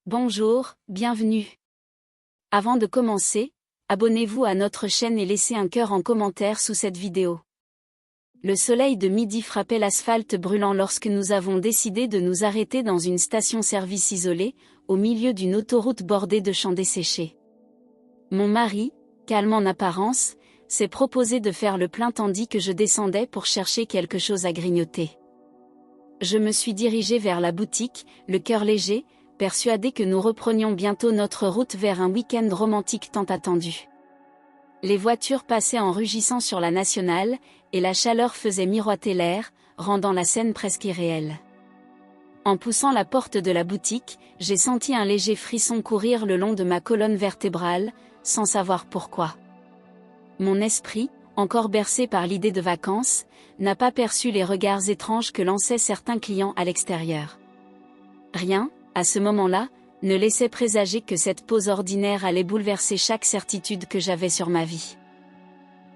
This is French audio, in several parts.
Bonjour, bienvenue. Avant de commencer, abonnez-vous à notre chaîne et laissez un cœur en commentaire sous cette vidéo. Le soleil de midi frappait l'asphalte brûlant lorsque nous avons décidé de nous arrêter dans une station-service isolée, au milieu d'une autoroute bordée de champs desséchés. Mon mari, calme en apparence, s'est proposé de faire le plein tandis que je descendais pour chercher quelque chose à grignoter. Je me suis dirigée vers la boutique, le cœur léger, persuadé que nous reprenions bientôt notre route vers un week-end romantique tant attendu. Les voitures passaient en rugissant sur la nationale, et la chaleur faisait miroiter l'air, rendant la scène presque irréelle. En poussant la porte de la boutique, j'ai senti un léger frisson courir le long de ma colonne vertébrale, sans savoir pourquoi. Mon esprit, encore bercé par l'idée de vacances, n'a pas perçu les regards étranges que lançaient certains clients à l'extérieur. Rien, à ce moment-là, ne laissait présager que cette pause ordinaire allait bouleverser chaque certitude que j'avais sur ma vie.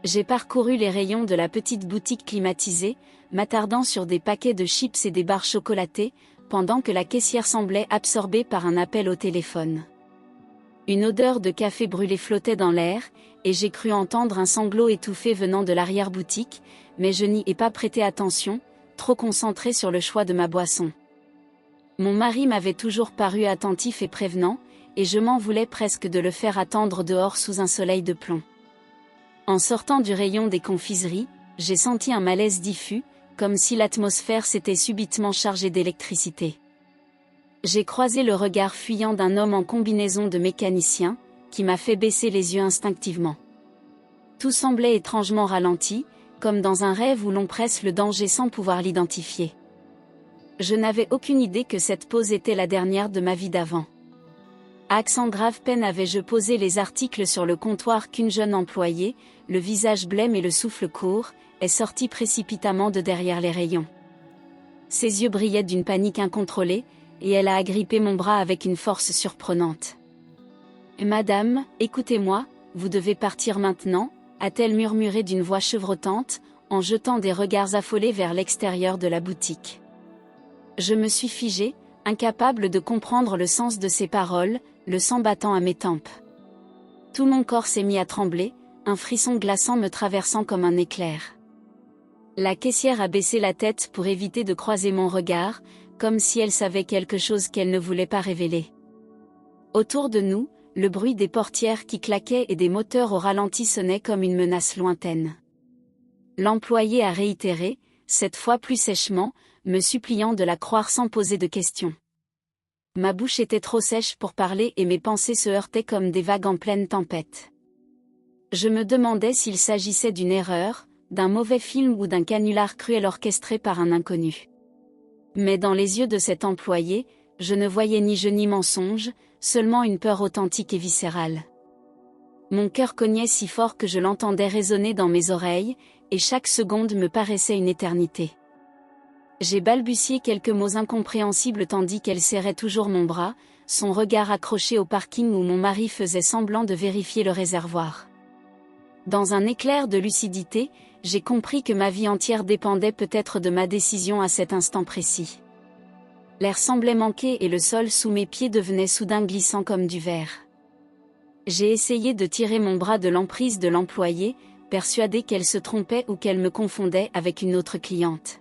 J'ai parcouru les rayons de la petite boutique climatisée, m'attardant sur des paquets de chips et des barres chocolatées, pendant que la caissière semblait absorbée par un appel au téléphone. Une odeur de café brûlé flottait dans l'air, et j'ai cru entendre un sanglot étouffé venant de l'arrière-boutique, mais je n'y ai pas prêté attention, trop concentré sur le choix de ma boisson. Mon mari m'avait toujours paru attentif et prévenant, et je m'en voulais presque de le faire attendre dehors sous un soleil de plomb. En sortant du rayon des confiseries, j'ai senti un malaise diffus, comme si l'atmosphère s'était subitement chargée d'électricité. J'ai croisé le regard fuyant d'un homme en combinaison de mécanicien, qui m'a fait baisser les yeux instinctivement. Tout semblait étrangement ralenti, comme dans un rêve où l'on presse le danger sans pouvoir l'identifier. Je n'avais aucune idée que cette pause était la dernière de ma vie d'avant. À accent grave peine avais-je posé les articles sur le comptoir qu'une jeune employée, le visage blême et le souffle court, est sortie précipitamment de derrière les rayons. Ses yeux brillaient d'une panique incontrôlée, et elle a agrippé mon bras avec une force surprenante. « Madame, écoutez-moi, vous devez partir maintenant », a-t-elle murmuré d'une voix chevrotante, en jetant des regards affolés vers l'extérieur de la boutique. Je me suis figée, incapable de comprendre le sens de ses paroles, le sang battant à mes tempes. Tout mon corps s'est mis à trembler, un frisson glaçant me traversant comme un éclair. La caissière a baissé la tête pour éviter de croiser mon regard, comme si elle savait quelque chose qu'elle ne voulait pas révéler. Autour de nous, le bruit des portières qui claquaient et des moteurs au ralenti sonnait comme une menace lointaine. L'employé a réitéré, cette fois plus sèchement, me suppliant de la croire sans poser de questions. Ma bouche était trop sèche pour parler et mes pensées se heurtaient comme des vagues en pleine tempête. Je me demandais s'il s'agissait d'une erreur, d'un mauvais film ou d'un canular cruel orchestré par un inconnu. Mais dans les yeux de cet employé, je ne voyais ni jeu ni mensonge, seulement une peur authentique et viscérale. Mon cœur cognait si fort que je l'entendais résonner dans mes oreilles, et chaque seconde me paraissait une éternité. J'ai balbutié quelques mots incompréhensibles tandis qu'elle serrait toujours mon bras, son regard accroché au parking où mon mari faisait semblant de vérifier le réservoir. Dans un éclair de lucidité, j'ai compris que ma vie entière dépendait peut-être de ma décision à cet instant précis. L'air semblait manquer et le sol sous mes pieds devenait soudain glissant comme du verre. J'ai essayé de tirer mon bras de l'emprise de l'employée, persuadée qu'elle se trompait ou qu'elle me confondait avec une autre cliente.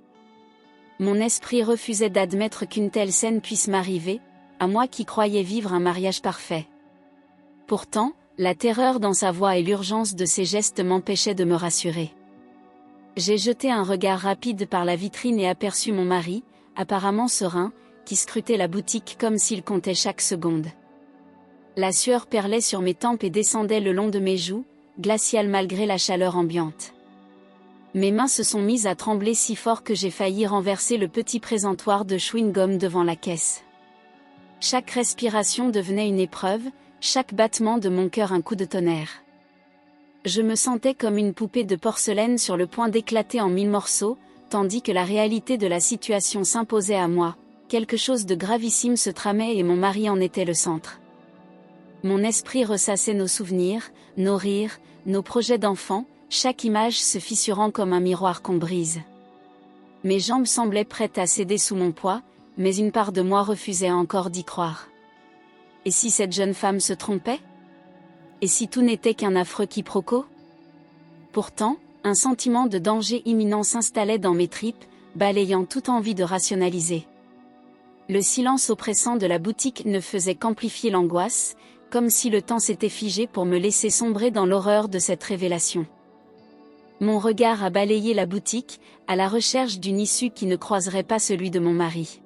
Mon esprit refusait d'admettre qu'une telle scène puisse m'arriver, à moi qui croyais vivre un mariage parfait. Pourtant, la terreur dans sa voix et l'urgence de ses gestes m'empêchaient de me rassurer. J'ai jeté un regard rapide par la vitrine et aperçu mon mari, apparemment serein, qui scrutait la boutique comme s'il comptait chaque seconde. La sueur perlait sur mes tempes et descendait le long de mes joues, glaciale malgré la chaleur ambiante. Mes mains se sont mises à trembler si fort que j'ai failli renverser le petit présentoir de chewing-gum devant la caisse. Chaque respiration devenait une épreuve, chaque battement de mon cœur un coup de tonnerre. Je me sentais comme une poupée de porcelaine sur le point d'éclater en 1000 morceaux, tandis que la réalité de la situation s'imposait à moi. Quelque chose de gravissime se tramait et mon mari en était le centre. Mon esprit ressassait nos souvenirs, nos rires, nos projets d'enfants, chaque image se fissurant comme un miroir qu'on brise. Mes jambes semblaient prêtes à céder sous mon poids, mais une part de moi refusait encore d'y croire. Et si cette jeune femme se trompait? Et si tout n'était qu'un affreux quiproquo? Pourtant, un sentiment de danger imminent s'installait dans mes tripes, balayant toute envie de rationaliser. Le silence oppressant de la boutique ne faisait qu'amplifier l'angoisse, comme si le temps s'était figé pour me laisser sombrer dans l'horreur de cette révélation. Mon regard a balayé la boutique, à la recherche d'une issue qui ne croiserait pas celui de mon mari.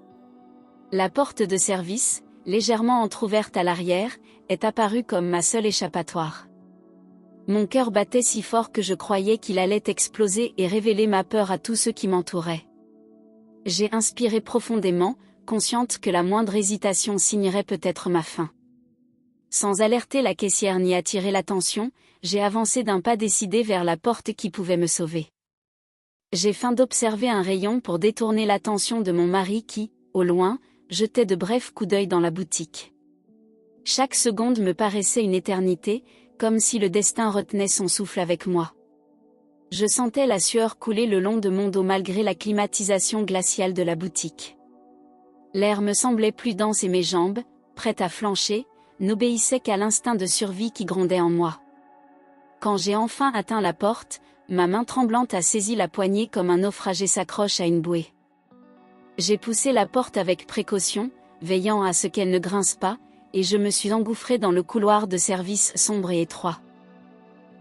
La porte de service, légèrement entr'ouverte à l'arrière, est apparue comme ma seule échappatoire. Mon cœur battait si fort que je croyais qu'il allait exploser et révéler ma peur à tous ceux qui m'entouraient. J'ai inspiré profondément, consciente que la moindre hésitation signerait peut-être ma fin. Sans alerter la caissière ni attirer l'attention, j'ai avancé d'un pas décidé vers la porte qui pouvait me sauver. J'ai feint d'observer un rayon pour détourner l'attention de mon mari qui, au loin, jetait de brefs coups d'œil dans la boutique. Chaque seconde me paraissait une éternité, comme si le destin retenait son souffle avec moi. Je sentais la sueur couler le long de mon dos malgré la climatisation glaciale de la boutique. L'air me semblait plus dense et mes jambes, prêtes à flancher, n'obéissaient qu'à l'instinct de survie qui grondait en moi. Quand j'ai enfin atteint la porte, ma main tremblante a saisi la poignée comme un naufragé s'accroche à une bouée. J'ai poussé la porte avec précaution, veillant à ce qu'elle ne grince pas, et je me suis engouffré dans le couloir de service sombre et étroit.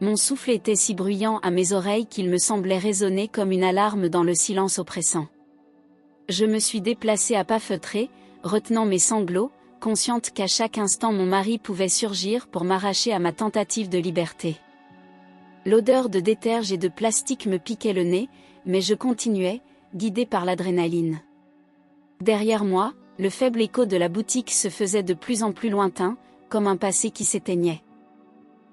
Mon souffle était si bruyant à mes oreilles qu'il me semblait résonner comme une alarme dans le silence oppressant. Je me suis déplacée à pas feutrés, retenant mes sanglots, consciente qu'à chaque instant mon mari pouvait surgir pour m'arracher à ma tentative de liberté. L'odeur de déterge et de plastique me piquait le nez, mais je continuais, guidée par l'adrénaline. Derrière moi, le faible écho de la boutique se faisait de plus en plus lointain, comme un passé qui s'éteignait.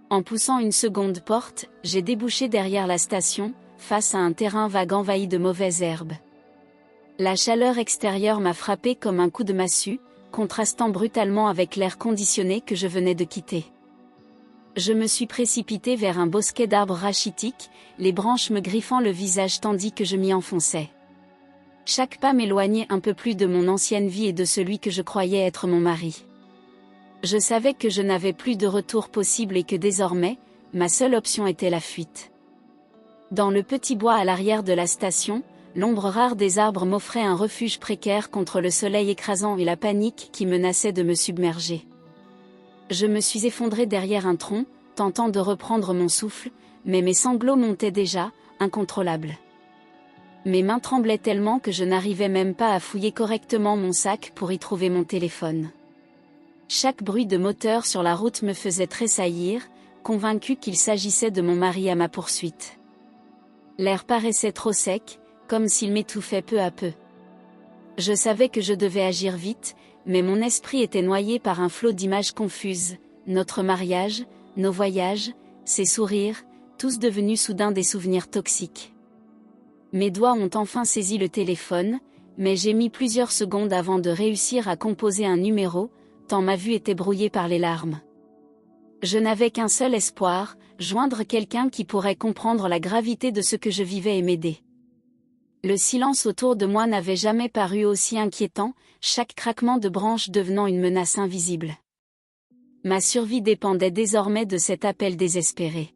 En poussant une seconde porte, j'ai débouché derrière la station, face à un terrain vague envahi de mauvaises herbes. La chaleur extérieure m'a frappé comme un coup de massue, contrastant brutalement avec l'air conditionné que je venais de quitter. Je me suis précipitée vers un bosquet d'arbres rachitiques, les branches me griffant le visage tandis que je m'y enfonçais. Chaque pas m'éloignait un peu plus de mon ancienne vie et de celui que je croyais être mon mari. Je savais que je n'avais plus de retour possible et que désormais, ma seule option était la fuite. Dans le petit bois à l'arrière de la station, l'ombre rare des arbres m'offrait un refuge précaire contre le soleil écrasant et la panique qui menaçait de me submerger. Je me suis effondrée derrière un tronc, tentant de reprendre mon souffle, mais mes sanglots montaient déjà, incontrôlables. Mes mains tremblaient tellement que je n'arrivais même pas à fouiller correctement mon sac pour y trouver mon téléphone. Chaque bruit de moteur sur la route me faisait tressaillir, convaincu qu'il s'agissait de mon mari à ma poursuite. L'air paraissait trop sec, comme s'il m'étouffait peu à peu. Je savais que je devais agir vite, mais mon esprit était noyé par un flot d'images confuses, notre mariage, nos voyages, ses sourires, tous devenus soudain des souvenirs toxiques. Mes doigts ont enfin saisi le téléphone, mais j'ai mis plusieurs secondes avant de réussir à composer un numéro, tant ma vue était brouillée par les larmes. Je n'avais qu'un seul espoir, joindre quelqu'un qui pourrait comprendre la gravité de ce que je vivais et m'aider. Le silence autour de moi n'avait jamais paru aussi inquiétant, chaque craquement de branche devenant une menace invisible. Ma survie dépendait désormais de cet appel désespéré.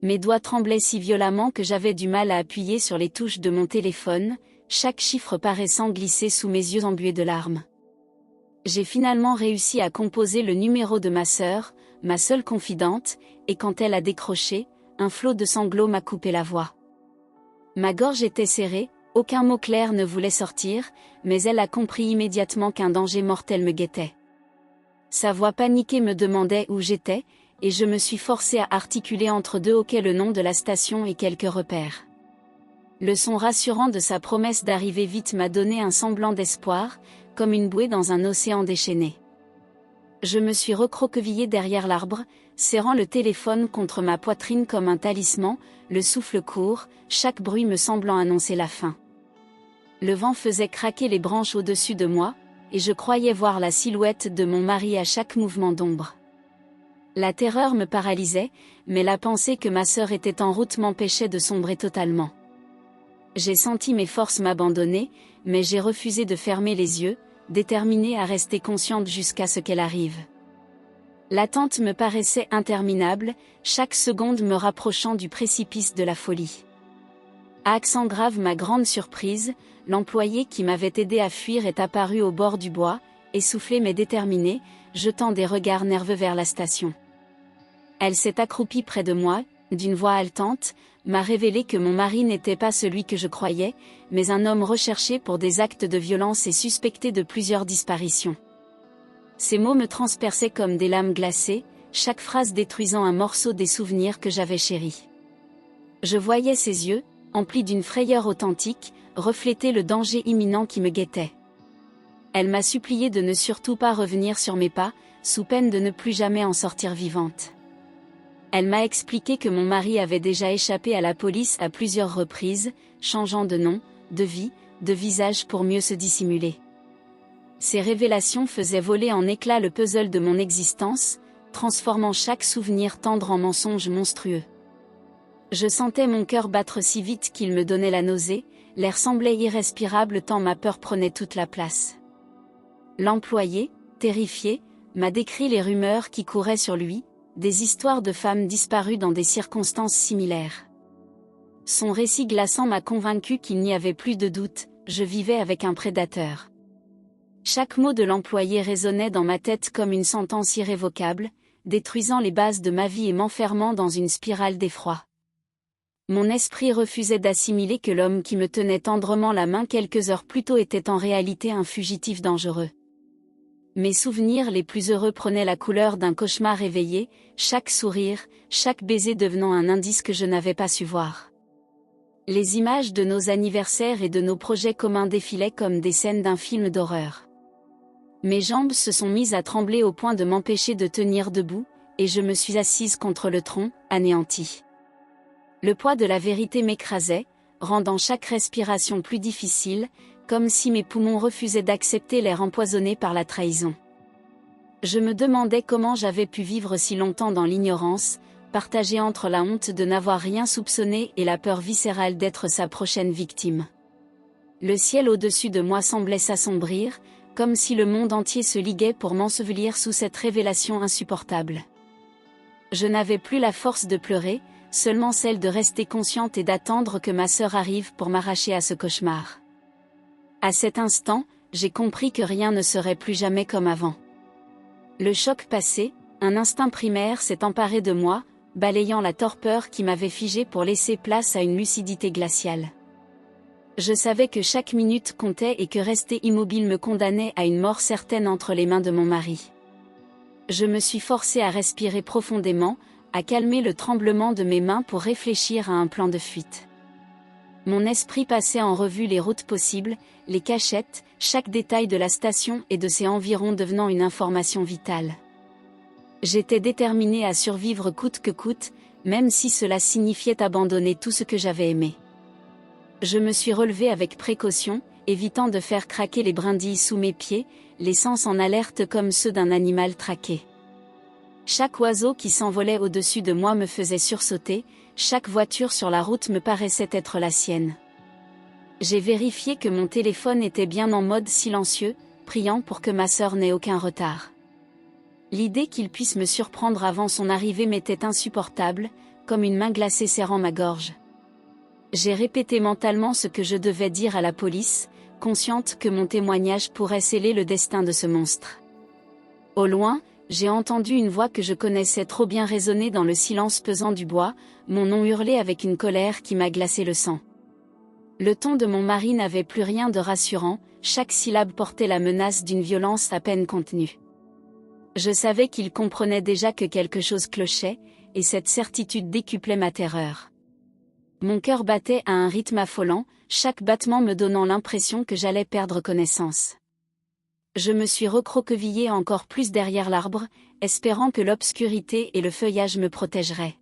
Mes doigts tremblaient si violemment que j'avais du mal à appuyer sur les touches de mon téléphone, chaque chiffre paraissant glisser sous mes yeux embués de larmes. J'ai finalement réussi à composer le numéro de ma sœur, ma seule confidente, et quand elle a décroché, un flot de sanglots m'a coupé la voix. Ma gorge était serrée, aucun mot clair ne voulait sortir, mais elle a compris immédiatement qu'un danger mortel me guettait. Sa voix paniquée me demandait où j'étais, et je me suis forcée à articuler entre deux hoquets le nom de la station et quelques repères. Le son rassurant de sa promesse d'arriver vite m'a donné un semblant d'espoir, comme une bouée dans un océan déchaîné. Je me suis recroquevillée derrière l'arbre, serrant le téléphone contre ma poitrine comme un talisman, le souffle court, chaque bruit me semblant annoncer la fin. Le vent faisait craquer les branches au-dessus de moi, et je croyais voir la silhouette de mon mari à chaque mouvement d'ombre. La terreur me paralysait, mais la pensée que ma sœur était en route m'empêchait de sombrer totalement. J'ai senti mes forces m'abandonner, mais j'ai refusé de fermer les yeux, déterminée à rester consciente jusqu'à ce qu'elle arrive. L'attente me paraissait interminable, chaque seconde me rapprochant du précipice de la folie. À accent grave, ma grande surprise, l'employé qui m'avait aidé à fuir est apparu au bord du bois, essoufflé mais déterminé, jetant des regards nerveux vers la station. Elle s'est accroupie près de moi, d'une voix haletante, m'a révélé que mon mari n'était pas celui que je croyais, mais un homme recherché pour des actes de violence et suspecté de plusieurs disparitions. Ces mots me transperçaient comme des lames glacées, chaque phrase détruisant un morceau des souvenirs que j'avais chéris. Je voyais ses yeux, emplis d'une frayeur authentique, refléter le danger imminent qui me guettait. Elle m'a supplié de ne surtout pas revenir sur mes pas, sous peine de ne plus jamais en sortir vivante. Elle m'a expliqué que mon mari avait déjà échappé à la police à plusieurs reprises, changeant de nom, de vie, de visage pour mieux se dissimuler. Ces révélations faisaient voler en éclats le puzzle de mon existence, transformant chaque souvenir tendre en mensonge monstrueux. Je sentais mon cœur battre si vite qu'il me donnait la nausée, l'air semblait irrespirable tant ma peur prenait toute la place. L'employé, terrifié, m'a décrit les rumeurs qui couraient sur lui, des histoires de femmes disparues dans des circonstances similaires. Son récit glaçant m'a convaincu qu'il n'y avait plus de doute, je vivais avec un prédateur. Chaque mot de l'employé résonnait dans ma tête comme une sentence irrévocable, détruisant les bases de ma vie et m'enfermant dans une spirale d'effroi. Mon esprit refusait d'assimiler que l'homme qui me tenait tendrement la main quelques heures plus tôt était en réalité un fugitif dangereux. Mes souvenirs les plus heureux prenaient la couleur d'un cauchemar éveillé, chaque sourire, chaque baiser devenant un indice que je n'avais pas su voir. Les images de nos anniversaires et de nos projets communs défilaient comme des scènes d'un film d'horreur. Mes jambes se sont mises à trembler au point de m'empêcher de tenir debout, et je me suis assise contre le tronc, anéantie. Le poids de la vérité m'écrasait, rendant chaque respiration plus difficile, comme si mes poumons refusaient d'accepter l'air empoisonné par la trahison. Je me demandais comment j'avais pu vivre si longtemps dans l'ignorance, partagée entre la honte de n'avoir rien soupçonné et la peur viscérale d'être sa prochaine victime. Le ciel au-dessus de moi semblait s'assombrir, comme si le monde entier se liguait pour m'ensevelir sous cette révélation insupportable. Je n'avais plus la force de pleurer, seulement celle de rester consciente et d'attendre que ma sœur arrive pour m'arracher à ce cauchemar. À cet instant, j'ai compris que rien ne serait plus jamais comme avant. Le choc passé, un instinct primaire s'est emparé de moi, balayant la torpeur qui m'avait figé pour laisser place à une lucidité glaciale. Je savais que chaque minute comptait et que rester immobile me condamnait à une mort certaine entre les mains de mon mari. Je me suis forcée à respirer profondément, à calmer le tremblement de mes mains pour réfléchir à un plan de fuite. Mon esprit passait en revue les routes possibles, les cachettes, chaque détail de la station et de ses environs devenant une information vitale. J'étais déterminée à survivre coûte que coûte, même si cela signifiait abandonner tout ce que j'avais aimé. Je me suis relevée avec précaution, évitant de faire craquer les brindilles sous mes pieds, les sens en alerte comme ceux d'un animal traqué. Chaque oiseau qui s'envolait au-dessus de moi me faisait sursauter, chaque voiture sur la route me paraissait être la sienne. J'ai vérifié que mon téléphone était bien en mode silencieux, priant pour que ma sœur n'ait aucun retard. L'idée qu'il puisse me surprendre avant son arrivée m'était insupportable, comme une main glacée serrant ma gorge. J'ai répété mentalement ce que je devais dire à la police, consciente que mon témoignage pourrait sceller le destin de ce monstre. Au loin, j'ai entendu une voix que je connaissais trop bien résonner dans le silence pesant du bois, mon nom hurlé avec une colère qui m'a glacé le sang. Le ton de mon mari n'avait plus rien de rassurant, chaque syllabe portait la menace d'une violence à peine contenue. Je savais qu'il comprenait déjà que quelque chose clochait, et cette certitude décuplait ma terreur. Mon cœur battait à un rythme affolant, chaque battement me donnant l'impression que j'allais perdre connaissance. Je me suis recroquevillée encore plus derrière l'arbre, espérant que l'obscurité et le feuillage me protégeraient.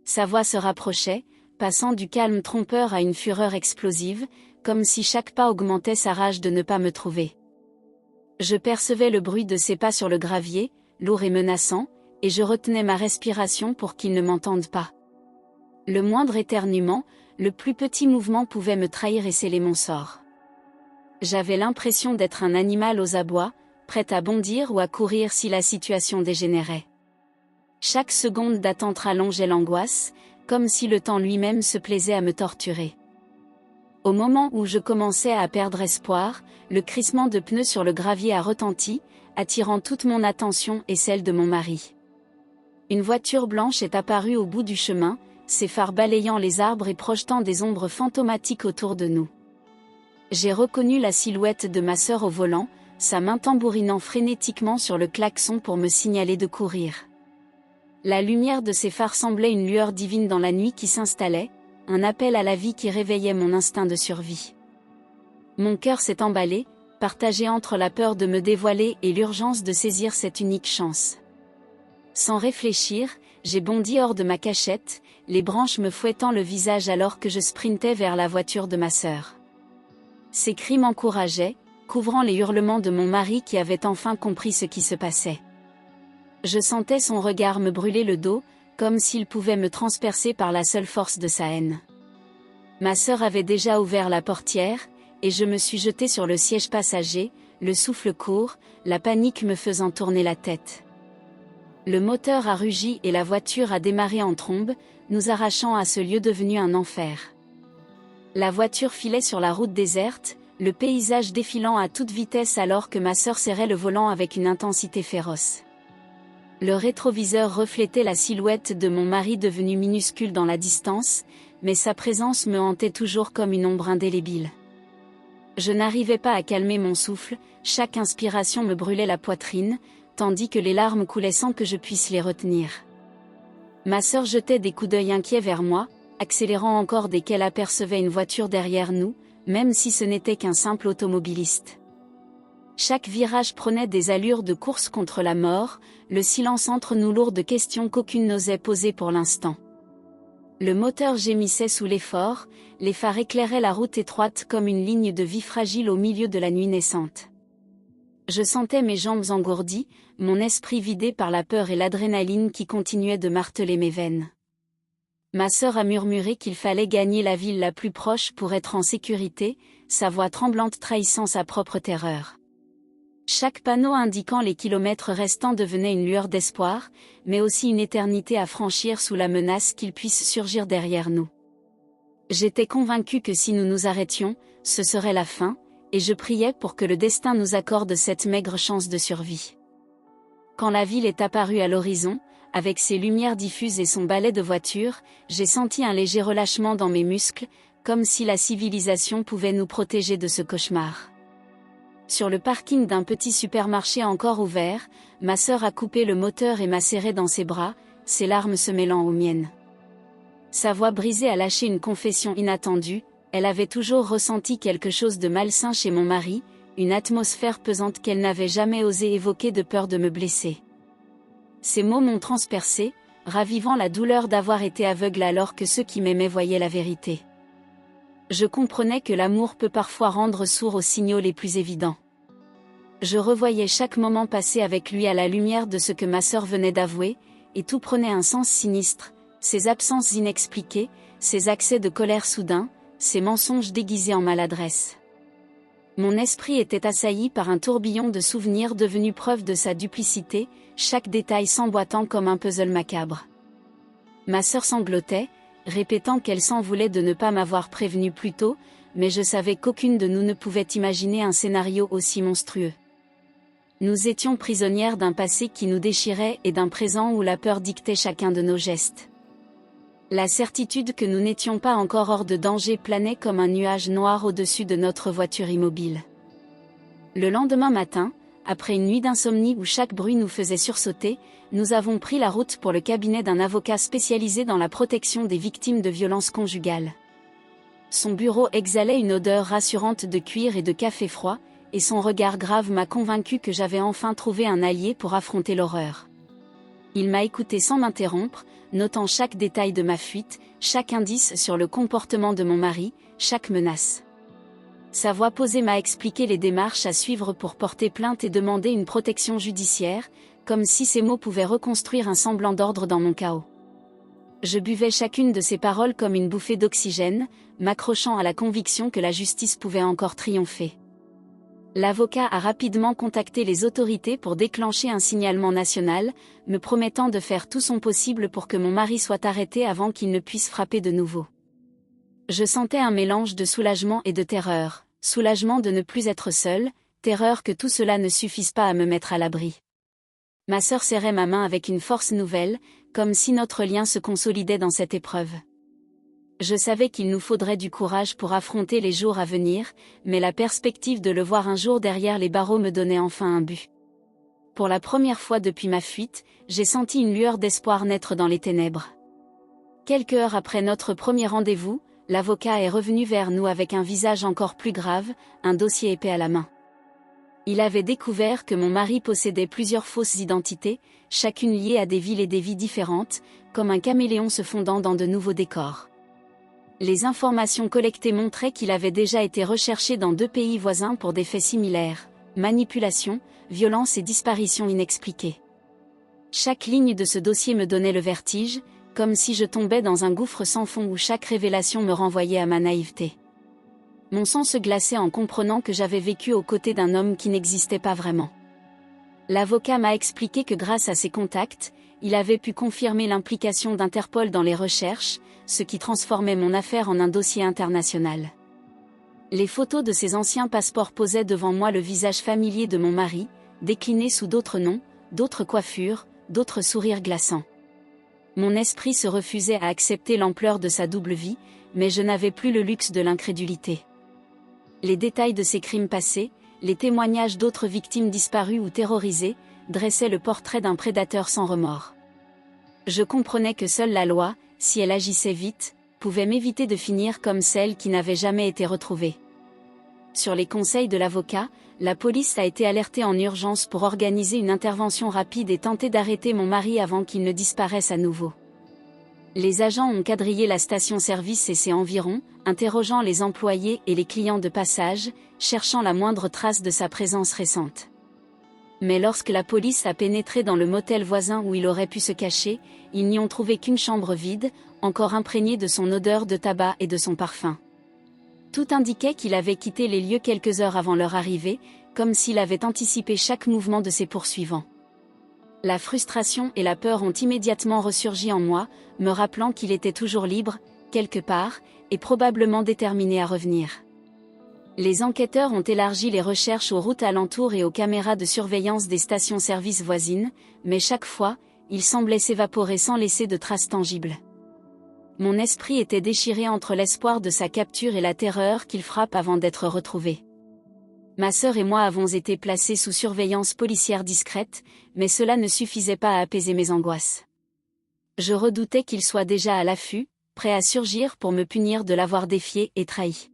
Sa voix se rapprochait, passant du calme trompeur à une fureur explosive, comme si chaque pas augmentait sa rage de ne pas me trouver. Je percevais le bruit de ses pas sur le gravier, lourd et menaçant, et je retenais ma respiration pour qu'il ne m'entende pas. Le moindre éternuement, le plus petit mouvement pouvait me trahir et sceller mon sort. J'avais l'impression d'être un animal aux abois, prête à bondir ou à courir si la situation dégénérait. Chaque seconde d'attente rallongeait l'angoisse, comme si le temps lui-même se plaisait à me torturer. Au moment où je commençais à perdre espoir, le crissement de pneus sur le gravier a retenti, attirant toute mon attention et celle de mon mari. Une voiture blanche est apparue au bout du chemin, ses phares balayant les arbres et projetant des ombres fantomatiques autour de nous. J'ai reconnu la silhouette de ma sœur au volant, sa main tambourinant frénétiquement sur le klaxon pour me signaler de courir. La lumière de ses phares semblait une lueur divine dans la nuit qui s'installait, un appel à la vie qui réveillait mon instinct de survie. Mon cœur s'est emballé, partagé entre la peur de me dévoiler et l'urgence de saisir cette unique chance. Sans réfléchir, j'ai bondi hors de ma cachette, les branches me fouettant le visage alors que je sprintais vers la voiture de ma sœur. Ses cris m'encourageaient, couvrant les hurlements de mon mari qui avait enfin compris ce qui se passait. Je sentais son regard me brûler le dos, comme s'il pouvait me transpercer par la seule force de sa haine. Ma sœur avait déjà ouvert la portière, et je me suis jetée sur le siège passager, le souffle court, la panique me faisant tourner la tête. Le moteur a rugi et la voiture a démarré en trombe, nous arrachant à ce lieu devenu un enfer. La voiture filait sur la route déserte, le paysage défilant à toute vitesse alors que ma sœur serrait le volant avec une intensité féroce. Le rétroviseur reflétait la silhouette de mon mari devenu minuscule dans la distance, mais sa présence me hantait toujours comme une ombre indélébile. Je n'arrivais pas à calmer mon souffle, chaque inspiration me brûlait la poitrine, tandis que les larmes coulaient sans que je puisse les retenir. Ma sœur jetait des coups d'œil inquiets vers moi, accélérant encore dès qu'elle apercevait une voiture derrière nous, même si ce n'était qu'un simple automobiliste. Chaque virage prenait des allures de course contre la mort, le silence entre nous lourd de questions qu'aucune n'osait poser pour l'instant. Le moteur gémissait sous l'effort, les phares éclairaient la route étroite comme une ligne de vie fragile au milieu de la nuit naissante. Je sentais mes jambes engourdies, mon esprit vidé par la peur et l'adrénaline qui continuaient de marteler mes veines. Ma sœur a murmuré qu'il fallait gagner la ville la plus proche pour être en sécurité, sa voix tremblante trahissant sa propre terreur. Chaque panneau indiquant les kilomètres restants devenait une lueur d'espoir, mais aussi une éternité à franchir sous la menace qu'il puisse surgir derrière nous. J'étais convaincue que si nous nous arrêtions, ce serait la fin, et je priais pour que le destin nous accorde cette maigre chance de survie. Quand la ville est apparue à l'horizon, avec ses lumières diffuses et son balai de voitures, j'ai senti un léger relâchement dans mes muscles, comme si la civilisation pouvait nous protéger de ce cauchemar. Sur le parking d'un petit supermarché encore ouvert, ma sœur a coupé le moteur et m'a serré dans ses bras, ses larmes se mêlant aux miennes. Sa voix brisée a lâché une confession inattendue, elle avait toujours ressenti quelque chose de malsain chez mon mari, une atmosphère pesante qu'elle n'avait jamais osé évoquer de peur de me blesser. Ces mots m'ont transpercé, ravivant la douleur d'avoir été aveugle alors que ceux qui m'aimaient voyaient la vérité. Je comprenais que l'amour peut parfois rendre sourd aux signaux les plus évidents. Je revoyais chaque moment passé avec lui à la lumière de ce que ma sœur venait d'avouer, et tout prenait un sens sinistre, ses absences inexpliquées, ses accès de colère soudains, ses mensonges déguisés en maladresse. Mon esprit était assailli par un tourbillon de souvenirs devenus preuve de sa duplicité, chaque détail s'emboîtant comme un puzzle macabre. Ma sœur sanglotait, répétant qu'elle s'en voulait de ne pas m'avoir prévenu plus tôt, mais je savais qu'aucune de nous ne pouvait imaginer un scénario aussi monstrueux. Nous étions prisonnières d'un passé qui nous déchirait et d'un présent où la peur dictait chacun de nos gestes. La certitude que nous n'étions pas encore hors de danger planait comme un nuage noir au-dessus de notre voiture immobile. Le lendemain matin, après une nuit d'insomnie où chaque bruit nous faisait sursauter, nous avons pris la route pour le cabinet d'un avocat spécialisé dans la protection des victimes de violences conjugales. Son bureau exhalait une odeur rassurante de cuir et de café froid, et son regard grave m'a convaincu que j'avais enfin trouvé un allié pour affronter l'horreur. Il m'a écouté sans m'interrompre, notant chaque détail de ma fuite, chaque indice sur le comportement de mon mari, chaque menace. Sa voix posée m'a expliqué les démarches à suivre pour porter plainte et demander une protection judiciaire, comme si ces mots pouvaient reconstruire un semblant d'ordre dans mon chaos. Je buvais chacune de ces paroles comme une bouffée d'oxygène, m'accrochant à la conviction que la justice pouvait encore triompher. L'avocat a rapidement contacté les autorités pour déclencher un signalement national, me promettant de faire tout son possible pour que mon mari soit arrêté avant qu'il ne puisse frapper de nouveau. Je sentais un mélange de soulagement et de terreur, soulagement de ne plus être seule, terreur que tout cela ne suffise pas à me mettre à l'abri. Ma sœur serrait ma main avec une force nouvelle, comme si notre lien se consolidait dans cette épreuve. Je savais qu'il nous faudrait du courage pour affronter les jours à venir, mais la perspective de le voir un jour derrière les barreaux me donnait enfin un but. Pour la première fois depuis ma fuite, j'ai senti une lueur d'espoir naître dans les ténèbres. Quelques heures après notre premier rendez-vous, l'avocat est revenu vers nous avec un visage encore plus grave, un dossier épais à la main. Il avait découvert que mon mari possédait plusieurs fausses identités, chacune liée à des villes et des vies différentes, comme un caméléon se fondant dans de nouveaux décors. Les informations collectées montraient qu'il avait déjà été recherché dans 2 pays voisins pour des faits similaires, manipulation, violence et disparition inexpliquées. Chaque ligne de ce dossier me donnait le vertige, comme si je tombais dans un gouffre sans fond où chaque révélation me renvoyait à ma naïveté. Mon sang se glaçait en comprenant que j'avais vécu aux côtés d'un homme qui n'existait pas vraiment. L'avocat m'a expliqué que grâce à ses contacts, il avait pu confirmer l'implication d'Interpol dans les recherches, ce qui transformait mon affaire en un dossier international. Les photos de ses anciens passeports posaient devant moi le visage familier de mon mari, décliné sous d'autres noms, d'autres coiffures, d'autres sourires glaçants. Mon esprit se refusait à accepter l'ampleur de sa double vie, mais je n'avais plus le luxe de l'incrédulité. Les détails de ses crimes passés, les témoignages d'autres victimes disparues ou terrorisées, dressaient le portrait d'un prédateur sans remords. Je comprenais que seule la loi, si elle agissait vite, pouvait m'éviter de finir comme celle qui n'avait jamais été retrouvée. Sur les conseils de l'avocat, la police a été alertée en urgence pour organiser une intervention rapide et tenter d'arrêter mon mari avant qu'il ne disparaisse à nouveau. Les agents ont quadrillé la station-service et ses environs, interrogeant les employés et les clients de passage, cherchant la moindre trace de sa présence récente. Mais lorsque la police a pénétré dans le motel voisin où il aurait pu se cacher, ils n'y ont trouvé qu'une chambre vide, encore imprégnée de son odeur de tabac et de son parfum. Tout indiquait qu'il avait quitté les lieux quelques heures avant leur arrivée, comme s'il avait anticipé chaque mouvement de ses poursuivants. La frustration et la peur ont immédiatement ressurgi en moi, me rappelant qu'il était toujours libre, quelque part, et probablement déterminé à revenir. Les enquêteurs ont élargi les recherches aux routes alentours et aux caméras de surveillance des stations-service voisines, mais chaque fois, ils semblaient s'évaporer sans laisser de traces tangibles. Mon esprit était déchiré entre l'espoir de sa capture et la terreur qu'il frappe avant d'être retrouvé. Ma sœur et moi avons été placés sous surveillance policière discrète, mais cela ne suffisait pas à apaiser mes angoisses. Je redoutais qu'il soit déjà à l'affût, prêt à surgir pour me punir de l'avoir défié et trahi.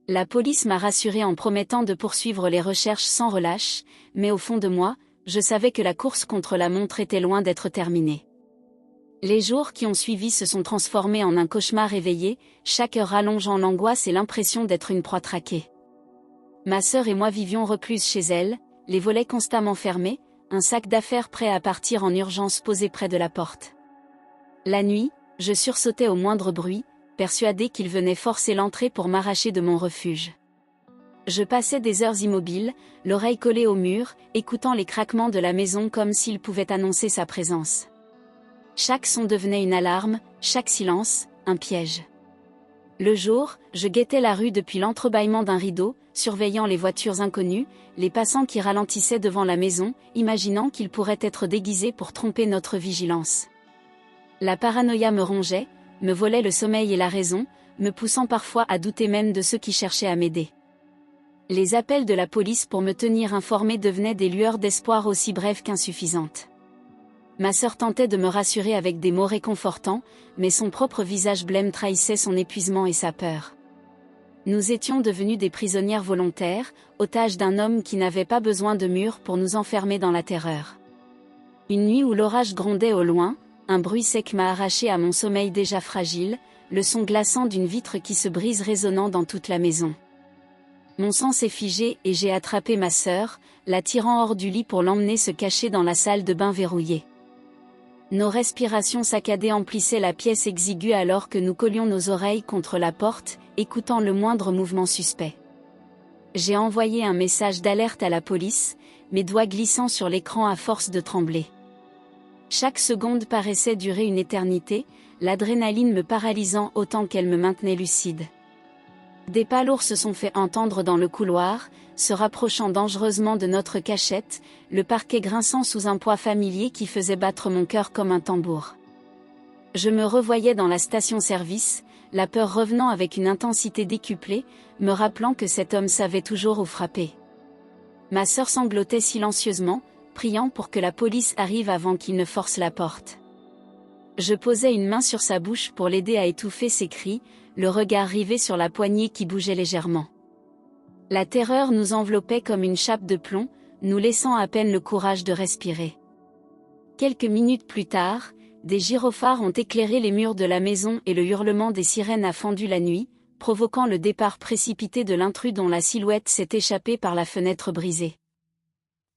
La police m'a rassuré en promettant de poursuivre les recherches sans relâche, mais au fond de moi, je savais que la course contre la montre était loin d'être terminée. Les jours qui ont suivi se sont transformés en un cauchemar éveillé, chaque heure allongeant l'angoisse et l'impression d'être une proie traquée. Ma sœur et moi vivions recluses chez elle, les volets constamment fermés, un sac d'affaires prêt à partir en urgence posé près de la porte. La nuit, je sursautais au moindre bruit, persuadé qu'il venait forcer l'entrée pour m'arracher de mon refuge. Je passais des heures immobiles, l'oreille collée au mur, écoutant les craquements de la maison comme s'ils pouvaient annoncer sa présence. Chaque son devenait une alarme, chaque silence, un piège. Le jour, je guettais la rue depuis l'entrebâillement d'un rideau, surveillant les voitures inconnues, les passants qui ralentissaient devant la maison, imaginant qu'ils pourraient être déguisés pour tromper notre vigilance. La paranoïa me rongeait, me volait le sommeil et la raison, me poussant parfois à douter même de ceux qui cherchaient à m'aider. Les appels de la police pour me tenir informé devenaient des lueurs d'espoir aussi brèves qu'insuffisantes. Ma sœur tentait de me rassurer avec des mots réconfortants, mais son propre visage blême trahissait son épuisement et sa peur. Nous étions devenus des prisonnières volontaires, otages d'un homme qui n'avait pas besoin de murs pour nous enfermer dans la terreur. Une nuit où l'orage grondait au loin, un bruit sec m'a arraché à mon sommeil déjà fragile, le son glaçant d'une vitre qui se brise résonnant dans toute la maison. Mon sang s'est figé et j'ai attrapé ma sœur, la tirant hors du lit pour l'emmener se cacher dans la salle de bain verrouillée. Nos respirations saccadées emplissaient la pièce exiguë alors que nous collions nos oreilles contre la porte, écoutant le moindre mouvement suspect. J'ai envoyé un message d'alerte à la police, mes doigts glissant sur l'écran à force de trembler. Chaque seconde paraissait durer une éternité, l'adrénaline me paralysant autant qu'elle me maintenait lucide. Des pas lourds se sont fait entendre dans le couloir, se rapprochant dangereusement de notre cachette, le parquet grinçant sous un poids familier qui faisait battre mon cœur comme un tambour. Je me revoyais dans la station-service, la peur revenant avec une intensité décuplée, me rappelant que cet homme savait toujours où frapper. Ma sœur sanglotait silencieusement, priant pour que la police arrive avant qu'il ne force la porte. Je posais une main sur sa bouche pour l'aider à étouffer ses cris, le regard rivé sur la poignée qui bougeait légèrement. La terreur nous enveloppait comme une chape de plomb, nous laissant à peine le courage de respirer. Quelques minutes plus tard, des gyrophares ont éclairé les murs de la maison et le hurlement des sirènes a fendu la nuit, provoquant le départ précipité de l'intrus dont la silhouette s'est échappée par la fenêtre brisée.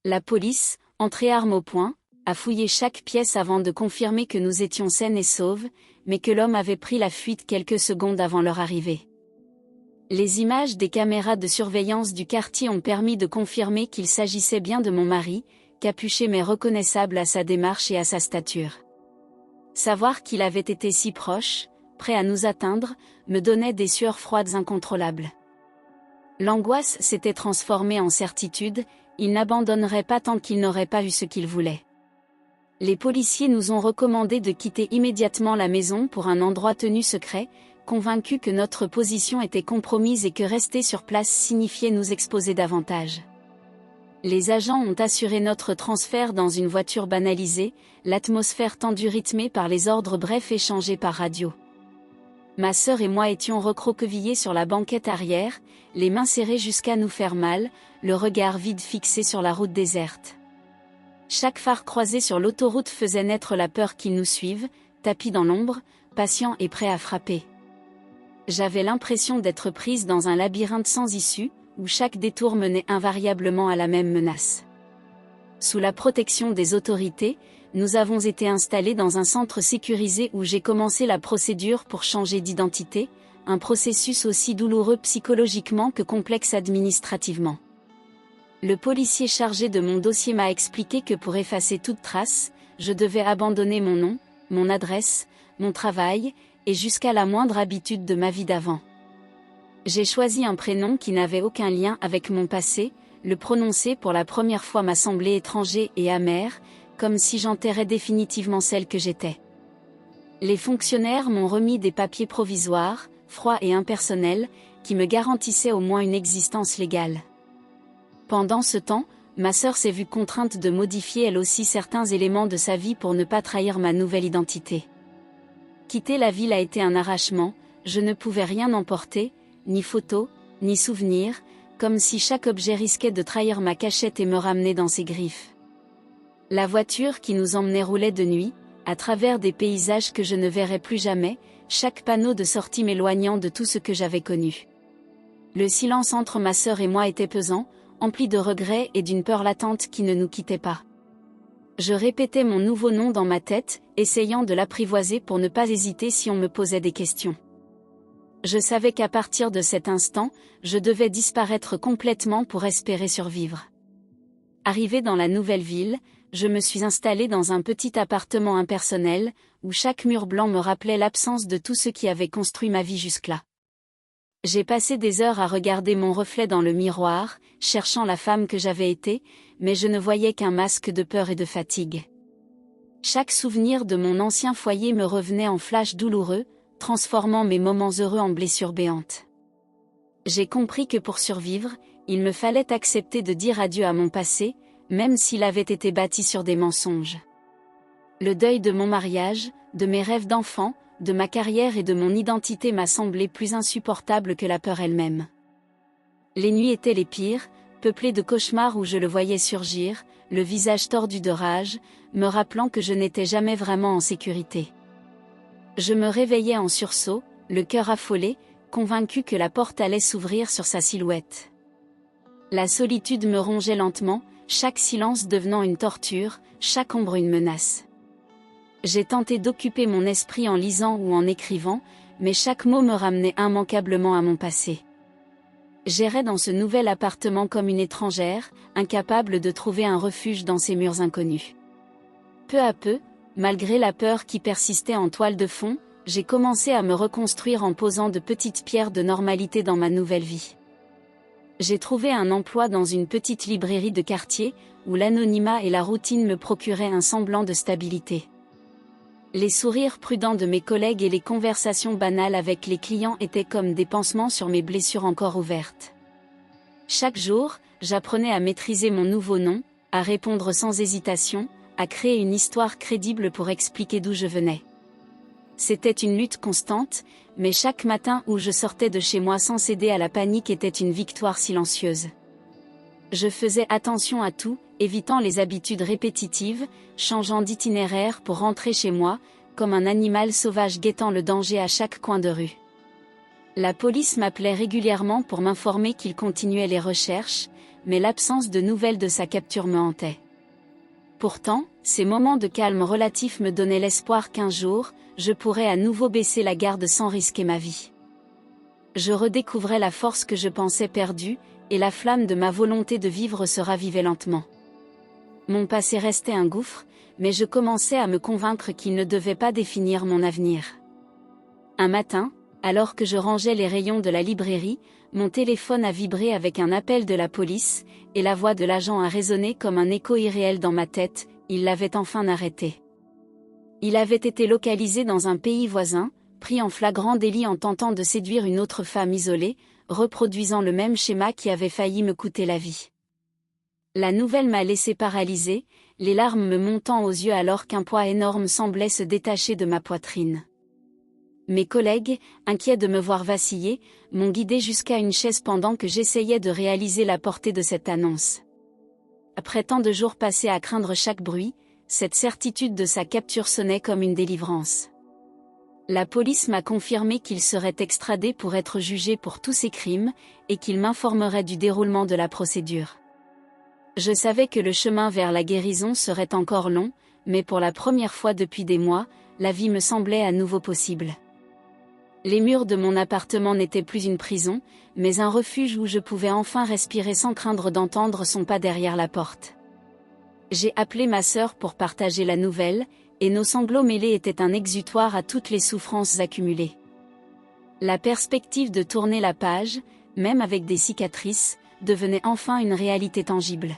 La police, entrée arme au poing, a fouillé chaque pièce avant de confirmer que nous étions saines et sauves, mais que l'homme avait pris la fuite quelques secondes avant leur arrivée. Les images des caméras de surveillance du quartier ont permis de confirmer qu'il s'agissait bien de mon mari, capuché mais reconnaissable à sa démarche et à sa stature. Savoir qu'il avait été si proche, prêt à nous atteindre, me donnait des sueurs froides incontrôlables. L'angoisse s'était transformée en certitude, il n'abandonnerait pas tant qu'il n'aurait pas eu ce qu'il voulait. Les policiers nous ont recommandé de quitter immédiatement la maison pour un endroit tenu secret, convaincus que notre position était compromise et que rester sur place signifiait nous exposer davantage. Les agents ont assuré notre transfert dans une voiture banalisée, l'atmosphère tendue rythmée par les ordres brefs échangés par radio. Ma sœur et moi étions recroquevillés sur la banquette arrière, les mains serrées jusqu'à nous faire mal, le regard vide fixé sur la route déserte. Chaque phare croisé sur l'autoroute faisait naître la peur qu'ils nous suivent, tapis dans l'ombre, patients et prêts à frapper. J'avais l'impression d'être prise dans un labyrinthe sans issue, où chaque détour menait invariablement à la même menace. Sous la protection des autorités, nous avons été installés dans un centre sécurisé où j'ai commencé la procédure pour changer d'identité, un processus aussi douloureux psychologiquement que complexe administrativement. Le policier chargé de mon dossier m'a expliqué que pour effacer toute trace, je devais abandonner mon nom, mon adresse, mon travail, et jusqu'à la moindre habitude de ma vie d'avant. J'ai choisi un prénom qui n'avait aucun lien avec mon passé, le prononcer pour la première fois m'a semblé étranger et amer, comme si j'enterrais définitivement celle que j'étais. Les fonctionnaires m'ont remis des papiers provisoires, froids et impersonnels, qui me garantissaient au moins une existence légale. Pendant ce temps, ma sœur s'est vue contrainte de modifier elle aussi certains éléments de sa vie pour ne pas trahir ma nouvelle identité. Quitter la ville a été un arrachement, je ne pouvais rien emporter, ni photos, ni souvenirs, comme si chaque objet risquait de trahir ma cachette et me ramener dans ses griffes. La voiture qui nous emmenait roulait de nuit, à travers des paysages que je ne verrais plus jamais, chaque panneau de sortie m'éloignant de tout ce que j'avais connu. Le silence entre ma sœur et moi était pesant, empli de regrets et d'une peur latente qui ne nous quittait pas. Je répétais mon nouveau nom dans ma tête, essayant de l'apprivoiser pour ne pas hésiter si on me posait des questions. Je savais qu'à partir de cet instant, je devais disparaître complètement pour espérer survivre. Arrivé dans la nouvelle ville, je me suis installée dans un petit appartement impersonnel, où chaque mur blanc me rappelait l'absence de tout ce qui avait construit ma vie jusque-là. J'ai passé des heures à regarder mon reflet dans le miroir, cherchant la femme que j'avais été, mais je ne voyais qu'un masque de peur et de fatigue. Chaque souvenir de mon ancien foyer me revenait en flash douloureux, transformant mes moments heureux en blessures béantes. J'ai compris que pour survivre, il me fallait accepter de dire adieu à mon passé, même s'il avait été bâti sur des mensonges. Le deuil de mon mariage, de mes rêves d'enfant, de ma carrière et de mon identité m'a semblé plus insupportable que la peur elle-même. Les nuits étaient les pires, peuplées de cauchemars où je le voyais surgir, le visage tordu de rage, me rappelant que je n'étais jamais vraiment en sécurité. Je me réveillais en sursaut, le cœur affolé, convaincu que la porte allait s'ouvrir sur sa silhouette. La solitude me rongeait lentement, chaque silence devenant une torture, chaque ombre une menace. J'ai tenté d'occuper mon esprit en lisant ou en écrivant, mais chaque mot me ramenait immanquablement à mon passé. J'errais dans ce nouvel appartement comme une étrangère, incapable de trouver un refuge dans ces murs inconnus. Peu à peu, malgré la peur qui persistait en toile de fond, j'ai commencé à me reconstruire en posant de petites pierres de normalité dans ma nouvelle vie. J'ai trouvé un emploi dans une petite librairie de quartier, où l'anonymat et la routine me procuraient un semblant de stabilité. Les sourires prudents de mes collègues et les conversations banales avec les clients étaient comme des pansements sur mes blessures encore ouvertes. Chaque jour, j'apprenais à maîtriser mon nouveau nom, à répondre sans hésitation, à créer une histoire crédible pour expliquer d'où je venais. C'était une lutte constante, mais chaque matin où je sortais de chez moi sans céder à la panique était une victoire silencieuse. Je faisais attention à tout, évitant les habitudes répétitives, changeant d'itinéraire pour rentrer chez moi, comme un animal sauvage guettant le danger à chaque coin de rue. La police m'appelait régulièrement pour m'informer qu'il continuait les recherches, mais l'absence de nouvelles de sa capture me hantait. Pourtant, ces moments de calme relatif me donnaient l'espoir qu'un jour, je pourrais à nouveau baisser la garde sans risquer ma vie. Je redécouvrais la force que je pensais perdue, et la flamme de ma volonté de vivre se ravivait lentement. Mon passé restait un gouffre, mais je commençais à me convaincre qu'il ne devait pas définir mon avenir. Un matin, alors que je rangeais les rayons de la librairie, mon téléphone a vibré avec un appel de la police, et la voix de l'agent a résonné comme un écho irréel dans ma tête, il l'avait enfin arrêté. Il avait été localisé dans un pays voisin, pris en flagrant délit en tentant de séduire une autre femme isolée, reproduisant le même schéma qui avait failli me coûter la vie. La nouvelle m'a laissé paralysée, les larmes me montant aux yeux alors qu'un poids énorme semblait se détacher de ma poitrine. Mes collègues, inquiets de me voir vaciller, m'ont guidé jusqu'à une chaise pendant que j'essayais de réaliser la portée de cette annonce. Après tant de jours passés à craindre chaque bruit, cette certitude de sa capture sonnait comme une délivrance. La police m'a confirmé qu'il serait extradé pour être jugé pour tous ses crimes, et qu'il m'informerait du déroulement de la procédure. Je savais que le chemin vers la guérison serait encore long, mais pour la première fois depuis des mois, la vie me semblait à nouveau possible. Les murs de mon appartement n'étaient plus une prison, mais un refuge où je pouvais enfin respirer sans craindre d'entendre son pas derrière la porte. J'ai appelé ma sœur pour partager la nouvelle, et nos sanglots mêlés étaient un exutoire à toutes les souffrances accumulées. La perspective de tourner la page, même avec des cicatrices, devenait enfin une réalité tangible.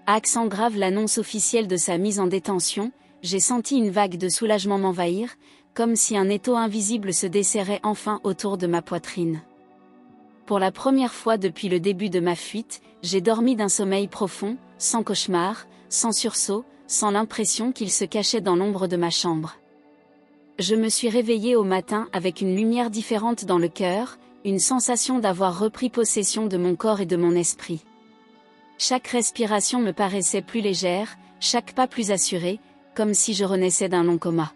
À accent grave l'annonce officielle de sa mise en détention, j'ai senti une vague de soulagement m'envahir, comme si un étau invisible se desserrait enfin autour de ma poitrine. Pour la première fois depuis le début de ma fuite, j'ai dormi d'un sommeil profond, sans cauchemar, sans sursaut, sans l'impression qu'il se cachait dans l'ombre de ma chambre. Je me suis réveillée au matin avec une lumière différente dans le cœur, une sensation d'avoir repris possession de mon corps et de mon esprit. Chaque respiration me paraissait plus légère, chaque pas plus assuré, comme si je renaissais d'un long coma.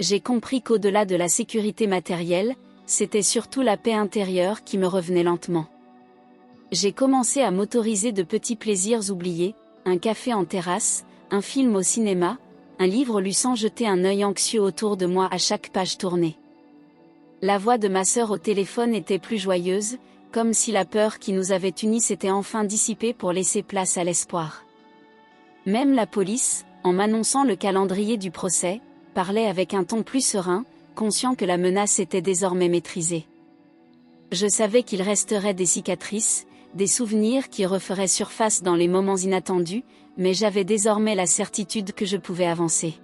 J'ai compris qu'au-delà de la sécurité matérielle, c'était surtout la paix intérieure qui me revenait lentement. J'ai commencé à m'autoriser de petits plaisirs oubliés, un café en terrasse, un film au cinéma, un livre lu sans jeter un œil anxieux autour de moi à chaque page tournée. La voix de ma sœur au téléphone était plus joyeuse, comme si la peur qui nous avait unis s'était enfin dissipée pour laisser place à l'espoir. Même la police, en m'annonçant le calendrier du procès, parlait avec un ton plus serein, conscient que la menace était désormais maîtrisée. Je savais qu'il resterait des cicatrices, des souvenirs qui referaient surface dans les moments inattendus, mais j'avais désormais la certitude que je pouvais avancer.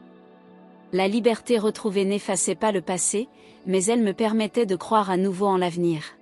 La liberté retrouvée n'effaçait pas le passé, mais elle me permettait de croire à nouveau en l'avenir.